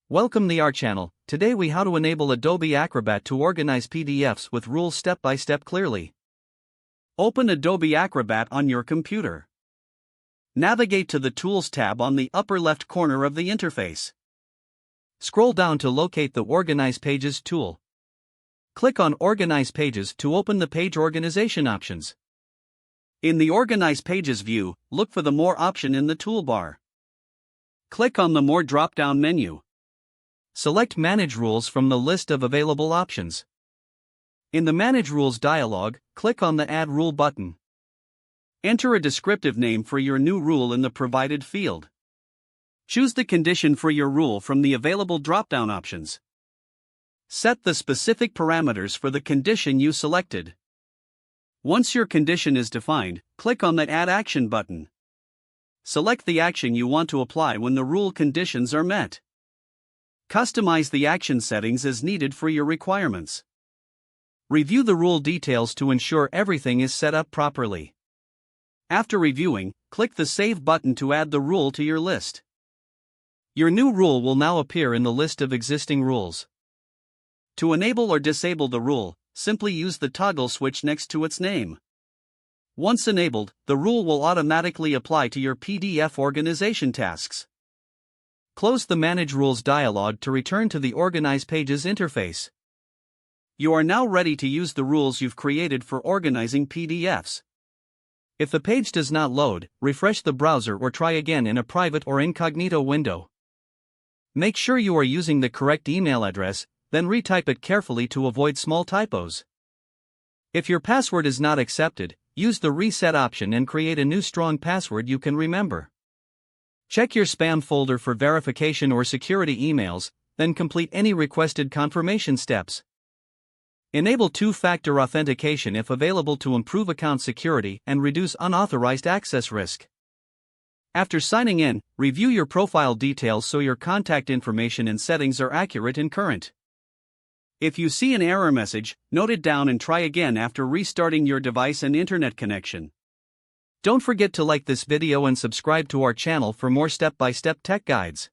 Welcome to our channel. Today we how to enable Adobe Acrobat to organize PDFs with rules step by step clearly. Open Adobe Acrobat on your computer. Navigate to the Tools tab on the upper left corner of the interface. Scroll down to locate the Organize Pages tool. Click on Organize Pages to open the page organization options. In the Organize Pages view, look for the More option in the toolbar. Click on the More drop-down menu. Select Manage Rules from the list of available options. In the Manage Rules dialog, click on the Add Rule button. Enter a descriptive name for your new rule in the provided field. Choose the condition for your rule from the available drop-down options. Set the specific parameters for the condition you selected. Once your condition is defined, click on the Add Action button. Select the action you want to apply when the rule conditions are met. Customize the action settings as needed for your requirements. Review the rule details to ensure everything is set up properly. After reviewing, click the Save button to add the rule to your list. Your new rule will now appear in the list of existing rules. To enable or disable the rule, simply use the toggle switch next to its name. Once enabled, the rule will automatically apply to your PDF organization tasks. Close the Manage Rules dialog to return to the Organize Pages interface. You are now ready to use the rules you've created for organizing PDFs. If the page does not load, refresh the browser or try again in a private or incognito window. Make sure you are using the correct email address, then retype it carefully to avoid small typos. If your password is not accepted, use the Reset option and create a new strong password you can remember. Check your spam folder for verification or security emails, then complete any requested confirmation steps. Enable two-factor authentication if available to improve account security and reduce unauthorized access risk. After signing in, review your profile details so your contact information and settings are accurate and current. If you see an error message, note it down and try again after restarting your device and internet connection. Don't forget to like this video and subscribe to our channel for more step-by-step tech guides.